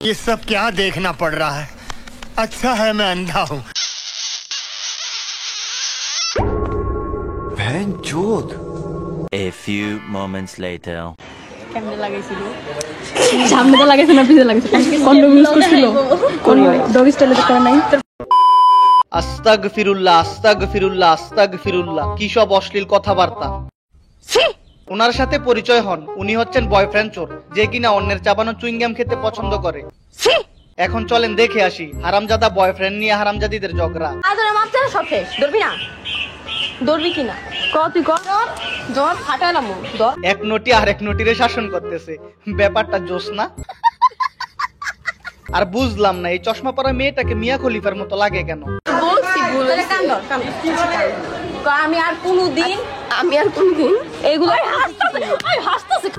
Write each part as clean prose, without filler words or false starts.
ये सब क्या देखना पड़ रहा है? अच्छा है मैं अंधा हूँ। A few moments later. Camera লাগাইছিল সামনে তো লাগাইছে না পিছে লাগাইছে কন্ডম ইউজ করছিল কোন ডগ স্টাইলে করে নাই আস্তাগফিরুল্লাহ আস্তাগফিরুল্লাহ আস্তাগফিরুল্লাহ কি সব অশ্লীল কথাবার্তা। ওনার সাথে পরিচয় হন, উনি হচ্ছেন বয়ফ্রেন্ড চোর, যে কিনা অন্যের চাবানো চুইংগাম খেতে পছন্দ করে। এখন চলেন দেখে আসি হারামজাদা বয়ফ্রেন্ড নিয়ে হারামজাদিদের ঝগড়া। আদরে মাপতে সব শেষ ধরবি না ধরবি কিনা ক তুই ক জ্বর ফাটালাম ধর এক নটি আর এক নটিরে শাসন করতেছে, ব্যাপারটা জোশ না? আর বুঝলাম না এই চশমা পরা মেয়েটাকে মিয়া খলিফার মতো লাগে কেন? বলছি বলে কান ধর কান আমি আর কোনদিন এগুলো হাসতেছে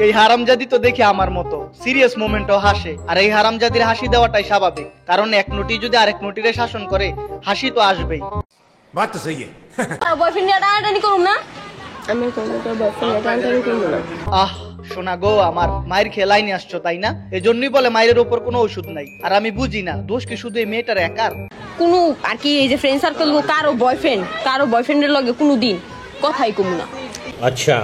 এই হারামজাদি তো দেখে আমার মতো সিরিয়াস মোমেন্টও হাসে, আর এই হারামজাদির হাসি দেওয়াটাই স্বাভাবিক, কারণ এক নটি যদি আরেক নটিরে শাসন করে হাসি তো আসবেই। बात तो सही है। বয়ফ্রেন্ড নিয়ে টানাটানি করুম না আমি কোনো বয়ফ্রেন্ড নিয়ে টানাটানি করব না আহ শোনা গো আমার, মায়ের খেলাই নিয়ে আসছো তাই না? এজন্যই বলে মায়ের ওপর কোনো ওষুধ নাই। আর আমি বুঝি না দোষ কি শুধু এই মেয়েটার একার? কোনো আর কি এই যে ফ্রেন্ড সার্কেল কারো বয়ফ্রেন্ডের লগে কোনো দিন কথাই কমু না। আচ্ছা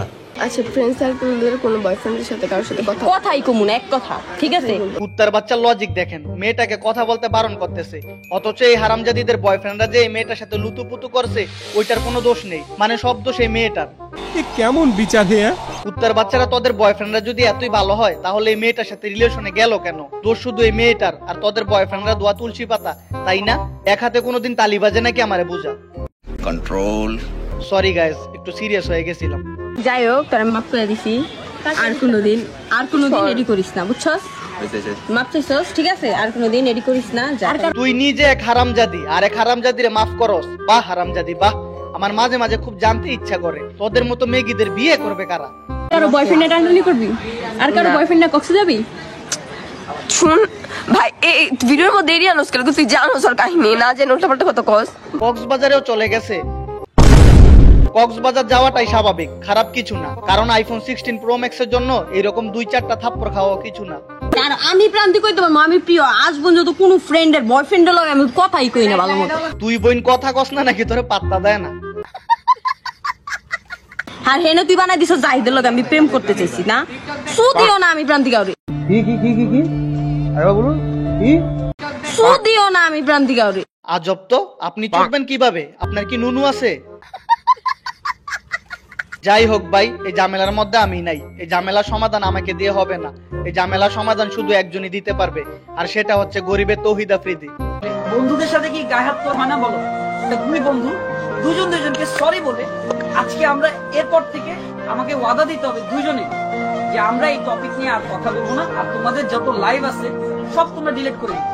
ফ্রেন্ড সার্কেলের কোনো বয়ফ্রেন্ডের সাথে কারোর সাথে কথাই কমু না এক কথা, ঠিক আছে? কুত্তার বাচ্চার লজিক দেখেন, মেয়েটাকে কথা বলতে বারণ করতেছে, অথচ এই হারামজাদিদের বয়ফ্রেন্ডরা যে এই মেয়েটার সাথে লুতুপুতু করছে ওইটার কোনো দোষ নেই, মানে সব দোষ এই মেয়েটার। কেমন বিচার হে? কুত্তার বাচ্চারা তোদের বয়ফ্রেন্ডরা যদি এতই ভালো হয় তাহলে এই মেয়েটার সাথে রিলেশনে গেল কেন? দোষ শুধু এই মেয়েটার, আর তোদের বয়ফ্রেন্ডরা দোয়া তুলসী পাতা, তাই না? এক হাতে কোনোদিন তালি বাজে নাকি আমারে বুঝা? Control. সরি গাইস, একটু সিরিয়াস হয়ে গেছিলাম। যাই হোক তোরা মাফ করে দিছি, আর কোনোদিন এডি করিস না, বুঝছস? মাফ চাইছস, ঠিক আছে? আর কোনোদিন এডি করিস না। তুই নিজে এক হারামজাদি আর এক হারামজাদিরে মাফ করস? বাহ হারামজাদি বাহ। আমার মাঝে মাঝে খুব জানতে ইচ্ছা করে তোদের মতো মেগিদের বিয়ে করবে কারা? কারো বয়ফ্রেন্ডে টানাটানি করবি আর কারো বয়ফ্রেন্ডে কক্সে যাবি? শুন ভাই এই ভিডিওর মধ্যে এরিয়া নস করে তুই জানোস ওর কাহিনী না জেনে উল্টাপাল্টা কথা কস। কক্সবাজারেও চলে গেছে। কক্সবাজার যাওয়াটাই স্বাভাবিক, খারাপ কিছু না, কারণ আইফোন 16 প্রো ম্যাক্স এর জন্য এরকম 2-4টা থাপ্পড় খাওয়া কিছু না। আর আমি প্রান্তি কই তোমার আমি প্রিয়, আজ পর্যন্ত কোনো ফ্রেন্ডের বয়ফ্রেন্ডের লগে আমি কথাই কই না ভালো মতো। তুই বোন কথা কস না নাকি তোরে পাত্তা দেয় না? আর হেন তুই বানাই দিছ জাহিদের লগে আমি প্রেম করতে চাইছি না, সুদিও না আমি প্রান্তি কাউরে। কি আরে বলুন কি? সুদিও না আমি প্রান্তি কাউরে। আজব তো, আপনি চলবেন কিভাবে? আপনার কি নুনু আছে? যাই হোক ভাই, এই ঝামেলার মধ্যে আমি নাই। এই ঝামেলার সমাধান আমাকে দিয়ে হবে না, এই ঝামেলার সমাধান শুধু একজনই দিতে পারবে, আর সেটা হচ্ছে গরিবের তৌহিদ আফ্রিদি। বন্ধুদের সাথে কি গায়ে হাত তোলা হয় না বলো? দুই বন্ধু দুজনকে সরি বলে আজকে আমরা এরপর থেকে আমাকে ওয়াদা দিতে হবে দুজনে যে আমরা এই টপিক নিয়ে আর কথা বলবো না, আর তোমাদের যত লাইভ আছে সব তোমরা ডিলিট করে দিও।